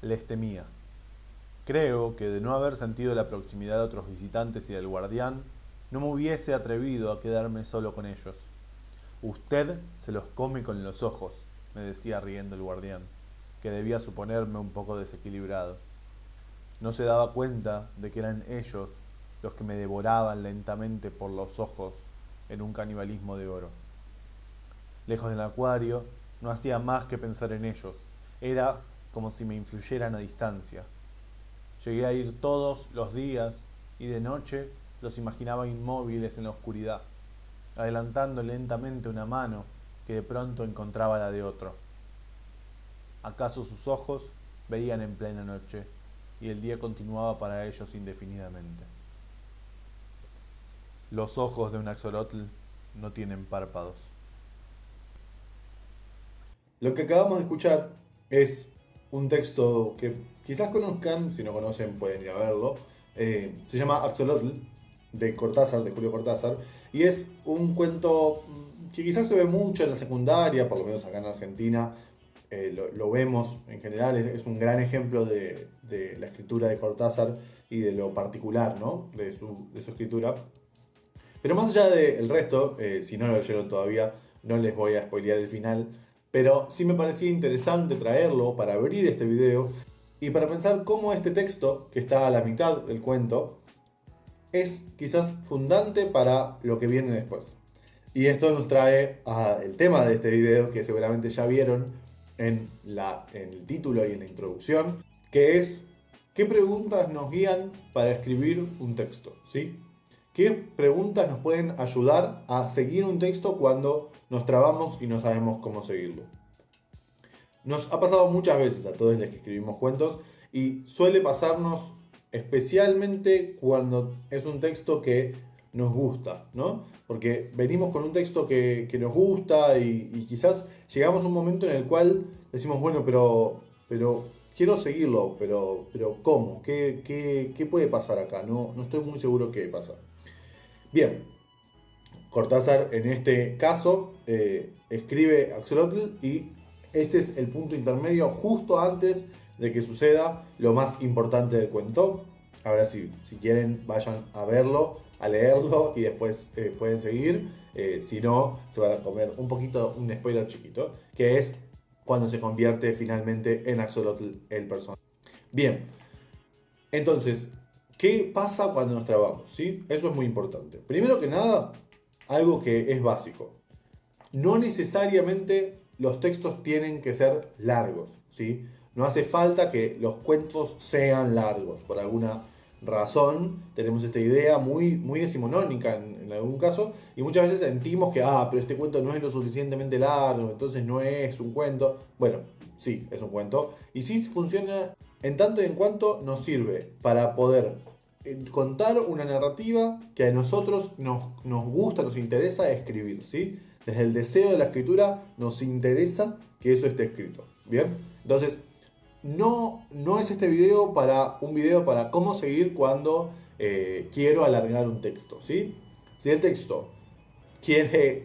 Les temía. Creo que de no haber sentido la proximidad de otros visitantes y del guardián, no me hubiese atrevido a quedarme solo con ellos. Usted se los come con los ojos, me decía riendo el guardián, que debía suponerme un poco desequilibrado. No se daba cuenta de que eran ellos los que me devoraban lentamente por los ojos en un canibalismo de oro. Lejos del acuario, no hacía más que pensar en ellos. Era como si me influyeran a distancia. Llegué a ir todos los días y de noche los imaginaba inmóviles en la oscuridad, adelantando lentamente una mano que de pronto encontraba la de otro. ¿Acaso sus ojos veían en plena noche y el día continuaba para ellos indefinidamente? Los ojos de un axolotl no tienen párpados. Lo que acabamos de escuchar es un texto que quizás conozcan, si no conocen pueden ir a verlo. Se llama Axolotl, de Cortázar, de Julio Cortázar, y es un cuento que quizás se ve mucho en la secundaria, por lo menos acá en Argentina. Lo vemos en general, es un gran ejemplo de la escritura de Cortázar y de lo particular, ¿no? De su escritura. Pero más allá del resto, si no lo leyeron todavía, no les voy a spoilear el final. Pero sí me parecía interesante traerlo para abrir este video y para pensar cómo este texto, que está a la mitad del cuento, es quizás fundante para lo que viene después. Y esto nos trae al tema de este video, que seguramente ya vieron en el título y en la introducción, que es ¿qué preguntas nos guían para escribir un texto? ¿Sí? ¿Qué preguntas nos pueden ayudar a seguir un texto cuando nos trabamos y no sabemos cómo seguirlo? Nos ha pasado muchas veces a todos los que escribimos cuentos y suele pasarnos especialmente cuando es un texto que nos gusta, ¿no? Porque venimos con un texto que nos gusta y quizás llegamos a un momento en el cual decimos, bueno, pero quiero seguirlo, pero ¿cómo? ¿Qué puede pasar acá? No estoy muy seguro qué pasa. Bien, Cortázar en este caso escribe Axolotl y este es el punto intermedio justo antes de que suceda lo más importante del cuento. Ahora sí, si quieren vayan a verlo, a leerlo y después pueden seguir. Si no, se van a comer un poquito, un spoiler chiquito, que es cuando se convierte finalmente en Axolotl el personaje. Bien, entonces, ¿qué pasa cuando nos trabamos? ¿Sí? Eso es muy importante. Primero que nada, algo que es básico. No necesariamente los textos tienen que ser largos, ¿sí? No hace falta que los cuentos sean largos. Por alguna razón tenemos esta idea muy decimonónica en algún caso y muchas veces sentimos que, pero este cuento no es lo suficientemente largo, entonces no es un cuento. Bueno, sí, es un cuento. Y sí funciona en tanto y en cuanto nos sirve para poder contar una narrativa que a nosotros nos gusta, nos interesa escribir, ¿sí? Desde el deseo de la escritura nos interesa que eso esté escrito, ¿bien? Entonces, no es este video para un video para cómo seguir cuando quiero alargar un texto, ¿sí? Si el texto que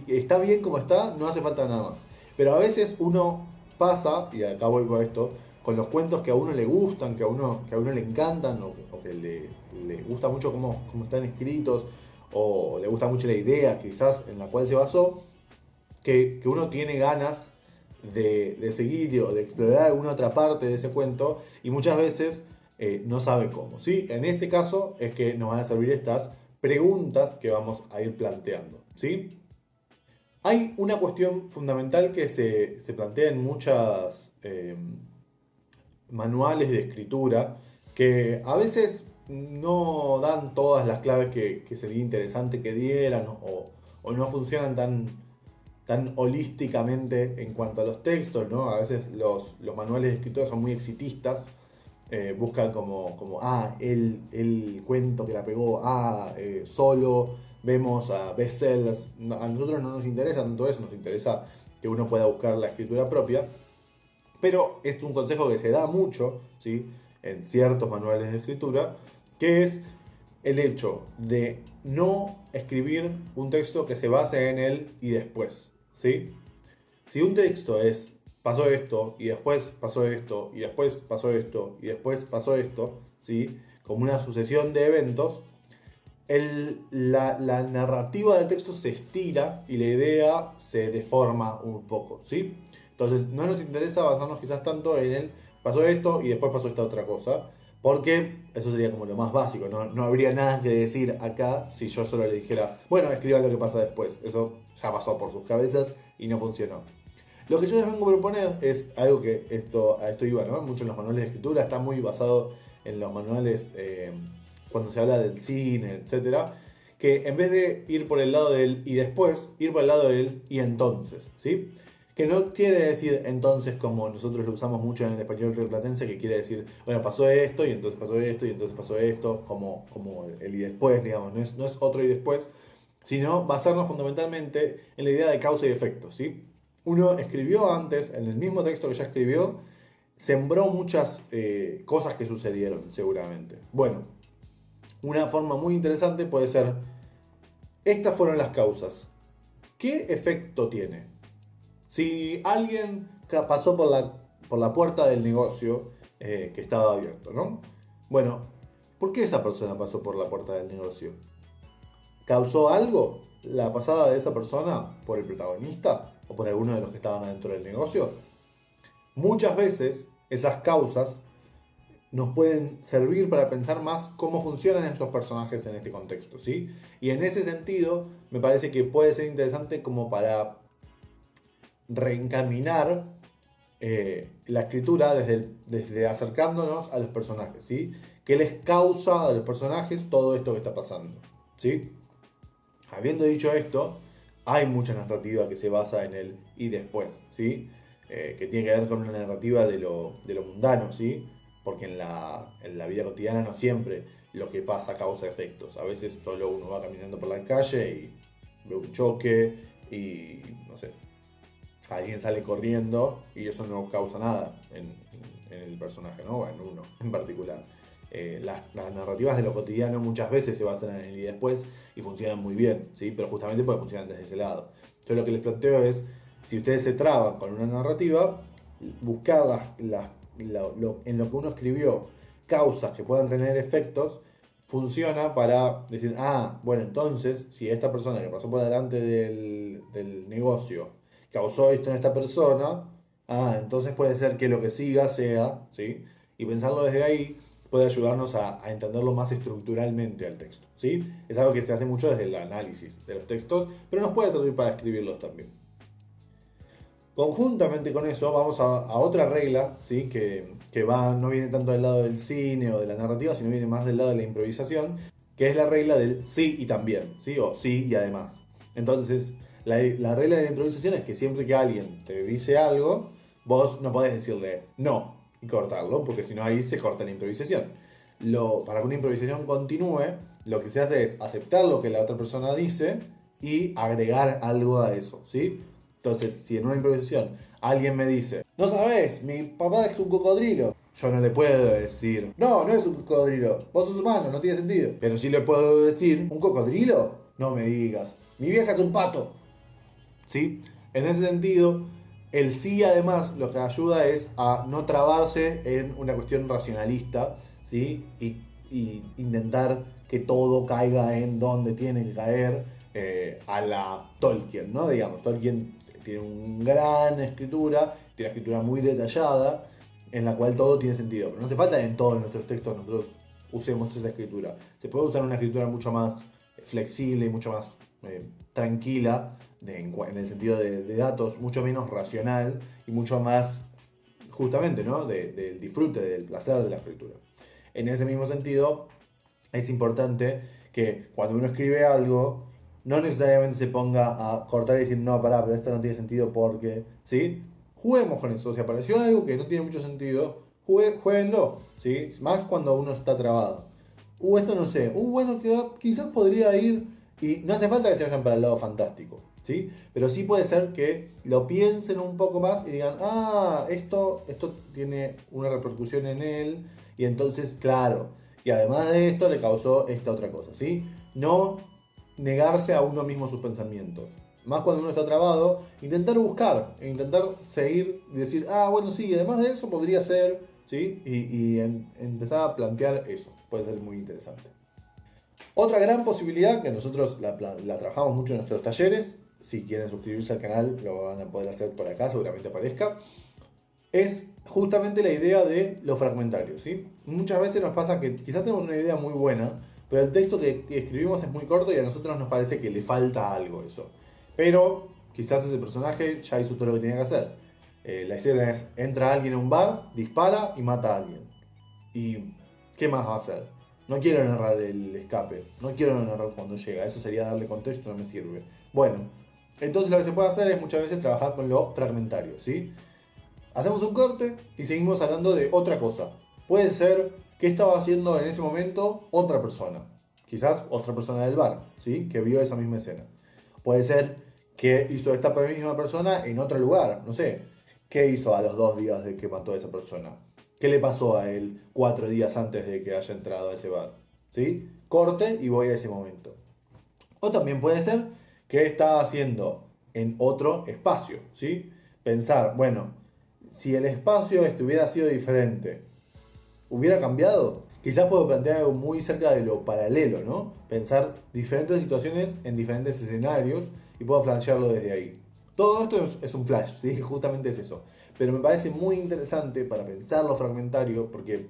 está bien como está, no hace falta nada más. Pero a veces uno pasa, y acá vuelvo a esto, con los cuentos que a uno le gustan, que a uno le encantan, o que le gusta mucho cómo están escritos, o le gusta mucho la idea quizás en la cual se basó, que uno tiene ganas de seguir o de explorar alguna otra parte de ese cuento, y muchas veces no sabe cómo. ¿Sí? En este caso es que nos van a servir estas preguntas que vamos a ir planteando. ¿Sí? Hay una cuestión fundamental que se plantea en muchas manuales de escritura que a veces no dan todas las claves que sería interesante que dieran o no funcionan tan holísticamente en cuanto a los textos, ¿no? A veces los manuales de escritura son muy exitistas, buscan el cuento que la pegó, solo vemos a bestsellers. A nosotros no nos interesa tanto eso, nos interesa que uno pueda buscar la escritura propia, pero es un consejo que se da mucho, ¿sí? En ciertos manuales de escritura, que es el hecho de no escribir un texto que se base en él y después, ¿sí? Si un texto es pasó esto, y después pasó esto, y después pasó esto, y después pasó esto, ¿sí? Como una sucesión de eventos, la narrativa del texto se estira y la idea se deforma un poco, ¿sí? Entonces, no nos interesa basarnos quizás tanto en el pasó esto y después pasó esta otra cosa, porque eso sería como lo más básico, ¿no? No habría nada que decir acá si yo solo le dijera, bueno, escriba lo que pasa después. Eso ya pasó por sus cabezas y no funcionó. Lo que yo les vengo a proponer es algo que a esto iba, ¿no? Mucho en los manuales de escritura, está muy basado en los manuales cuando se habla del cine, etcétera, que en vez de ir por el lado del y después, ir por el lado del y entonces, ¿sí? Que no quiere decir entonces como nosotros lo usamos mucho en el español rioplatense, que quiere decir, bueno, pasó esto y entonces pasó esto y entonces pasó esto, como el y después, digamos, no es otro y después, sino basarnos fundamentalmente en la idea de causa y efecto, ¿sí? Uno escribió antes, en el mismo texto que ya escribió, sembró muchas cosas que sucedieron, seguramente. Bueno, una forma muy interesante puede ser, estas fueron las causas. ¿Qué efecto tiene? Si alguien pasó por la puerta del negocio que estaba abierto, ¿no? Bueno, ¿por qué esa persona pasó por la puerta del negocio? ¿Causó algo la pasada de esa persona por el protagonista o por alguno de los que estaban adentro del negocio? Muchas veces esas causas nos pueden servir para pensar más cómo funcionan estos personajes en este contexto, ¿sí? Y en ese sentido, me parece que puede ser interesante como para reencaminar la escritura desde acercándonos a los personajes, ¿sí? ¿Qué les causa a los personajes todo esto que está pasando? ¿Sí? Habiendo dicho esto, hay mucha narrativa que se basa en el y después, ¿sí? Que tiene que ver con una narrativa de lo mundano, ¿sí? Porque en la vida cotidiana no siempre lo que pasa causa efectos. A veces solo uno va caminando por la calle y ve un choque y, no sé, alguien sale corriendo y eso no causa nada en el personaje, ¿no? O en uno en particular. Las narrativas de lo cotidiano muchas veces se basan en el y después y funcionan muy bien, ¿sí? Pero justamente porque funcionan desde ese lado. Entonces lo que les planteo es, si ustedes se traban con una narrativa, buscar en lo que uno escribió causas que puedan tener efectos, funciona para decir, ah, bueno, entonces, si esta persona que pasó por delante del negocio causó esto en esta persona, ah, entonces puede ser que lo que siga sea, ¿sí? Y pensarlo desde ahí puede ayudarnos a entenderlo más estructuralmente al texto, ¿sí? Es algo que se hace mucho desde el análisis de los textos, pero nos puede servir para escribirlos también. Conjuntamente con eso vamos a otra regla, ¿sí? Que no viene tanto del lado del cine o de la narrativa, sino viene más del lado de la improvisación, que es la regla del sí y también, ¿sí? O sí y además. Entonces, la regla de la improvisación es que siempre que alguien te dice algo, vos no podés decirle no y cortarlo, porque si no ahí se corta la improvisación. Para que una improvisación continúe, lo que se hace es aceptar lo que la otra persona dice y agregar algo a eso, ¿sí? Entonces, si en una improvisación alguien me dice, no sabes, mi papá es un cocodrilo, yo no le puedo decir, no, no es un cocodrilo, vos sos humano, no tiene sentido. Pero sí le puedo decir, ¿un cocodrilo? No me digas, mi vieja es un pato. ¿Sí? En ese sentido, el sí además lo que ayuda es a no trabarse en una cuestión racionalista, ¿sí? Y intentar que todo caiga en donde tiene que caer a la Tolkien, ¿no? Digamos, Tolkien tiene una gran escritura, tiene una escritura muy detallada, en la cual todo tiene sentido. Pero no hace falta que en todos nuestros textos nosotros usemos esa escritura. Se puede usar una escritura mucho más flexible y mucho más tranquila, en el sentido de datos, mucho menos racional y mucho más, justamente, ¿no? Del disfrute, del placer de la escritura. En ese mismo sentido, es importante que cuando uno escribe algo, no necesariamente se ponga a cortar y decir, no, pará, pero esto no tiene sentido porque, ¿sí? Juguemos con eso. Si apareció algo que no tiene mucho sentido, jueguenlo, ¿sí? Más cuando uno está trabado. Esto no sé. Bueno, quizás podría ir. Y no hace falta que se vayan para el lado fantástico, ¿sí? Pero sí puede ser que lo piensen un poco más y digan, ah, esto tiene una repercusión en él. Y entonces, claro. Y además de esto le causó esta otra cosa, ¿sí? No negarse a uno mismo sus pensamientos. Más cuando uno está trabado, intentar buscar, intentar seguir y decir, bueno, sí, además de eso podría ser, ¿sí? Y empezar a plantear eso. Puede ser muy interesante. Otra gran posibilidad, que nosotros la trabajamos mucho en nuestros talleres, si quieren suscribirse al canal lo van a poder hacer por acá, seguramente aparezca, es justamente la idea de lo fragmentario, ¿sí? Muchas veces nos pasa que quizás tenemos una idea muy buena, pero el texto que escribimos es muy corto y a nosotros nos parece que le falta algo eso. Pero quizás ese personaje ya hizo todo lo que tenía que hacer. La historia es, entra alguien a un bar, dispara y mata a alguien. ¿Y qué más va a hacer? No quiero narrar el escape, no quiero narrar cuando llega, eso sería darle contexto, no me sirve. Bueno, entonces lo que se puede hacer es muchas veces trabajar con lo fragmentario, ¿sí? Hacemos un corte y seguimos hablando de otra cosa. Puede ser qué estaba haciendo en ese momento otra persona. Quizás otra persona del bar, ¿sí? Que vio esa misma escena. Puede ser qué hizo esta misma persona en otro lugar. No sé, qué hizo a los 2 días de que mató a esa persona. ¿Qué le pasó a él 4 días antes de que haya entrado a ese bar? ¿Sí? Corte y voy a ese momento. O también puede ser qué estaba haciendo en otro espacio, ¿sí? Pensar, bueno, si el espacio hubiera sido diferente, ¿hubiera cambiado? Quizás puedo plantear algo muy cerca de lo paralelo, ¿no? Pensar diferentes situaciones en diferentes escenarios y puedo flashearlo desde ahí. Todo esto es un flash, ¿sí? Justamente es eso. Pero me parece muy interesante para pensar lo fragmentario porque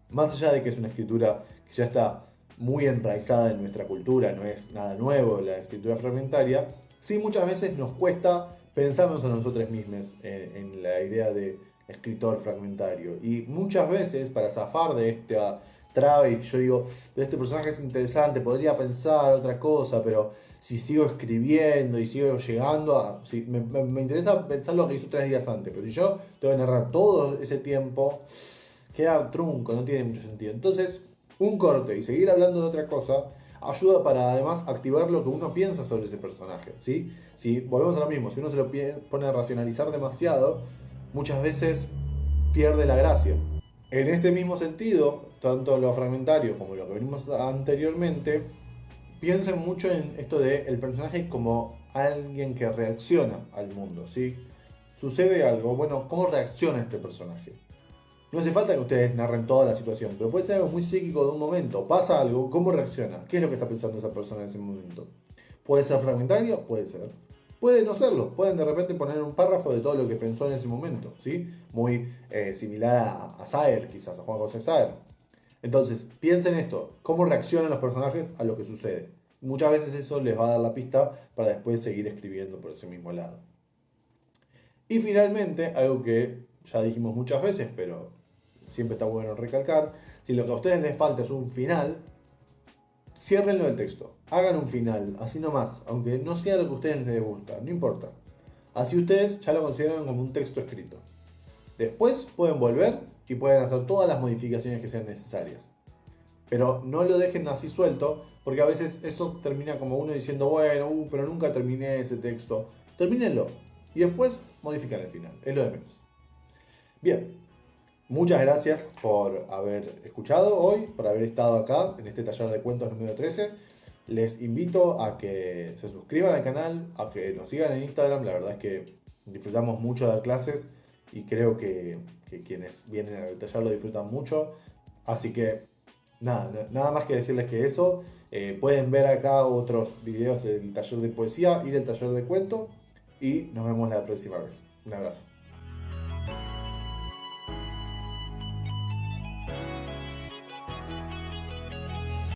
más allá de que es una escritura que ya está muy enraizada en nuestra cultura, no es nada nuevo la escritura fragmentaria, sí muchas veces nos cuesta pensarnos a nosotros mismos en la idea de escritor fragmentario. Y muchas veces para zafar de esta traba, yo digo, pero este personaje es interesante, podría pensar otra cosa, pero si sigo escribiendo y sigo llegando a... Si, me interesa pensar lo que hizo 3 días antes, pero si yo tengo que narrar todo ese tiempo, queda trunco, no tiene mucho sentido. Entonces, un corte y seguir hablando de otra cosa ayuda para además activar lo que uno piensa sobre ese personaje, ¿sí? Si volvemos a lo mismo, si uno se lo pone a racionalizar demasiado, muchas veces pierde la gracia. En este mismo sentido, tanto lo fragmentario como lo que vimos anteriormente, piensen mucho en esto de el personaje como alguien que reacciona al mundo, ¿sí? Sucede algo, bueno, ¿cómo reacciona este personaje? No hace falta que ustedes narren toda la situación, pero puede ser algo muy psíquico de un momento. Pasa algo, ¿cómo reacciona? ¿Qué es lo que está pensando esa persona en ese momento? ¿Puede ser fragmentario? Puede ser. Puede no serlo. Pueden de repente poner un párrafo de todo lo que pensó en ese momento, ¿sí? Muy similar a Saer, quizás, a Juan José Saer. Entonces, piensen esto, cómo reaccionan los personajes a lo que sucede. Muchas veces eso les va a dar la pista para después seguir escribiendo por ese mismo lado. Y finalmente, algo que ya dijimos muchas veces, pero siempre está bueno recalcar, si lo que a ustedes les falta es un final, ciérrenlo del texto, hagan un final, así nomás, aunque no sea lo que a ustedes les gusta, no importa. Así ustedes ya lo consideran como un texto escrito. Después pueden volver y pueden hacer todas las modificaciones que sean necesarias. Pero no lo dejen así suelto, porque a veces eso termina como uno diciendo, bueno, pero nunca terminé ese texto. Termínenlo y después modifican el final, es lo de menos. Bien, muchas gracias por haber escuchado hoy, por haber estado acá en este taller de cuentos número 13. Les invito a que se suscriban al canal, a que nos sigan en Instagram. La verdad es que disfrutamos mucho de dar clases y creo que quienes vienen al taller lo disfrutan mucho. Así que nada más que decirles que eso. Pueden ver acá otros videos del taller de poesía y del taller de cuento. Y nos vemos la próxima vez. Un abrazo.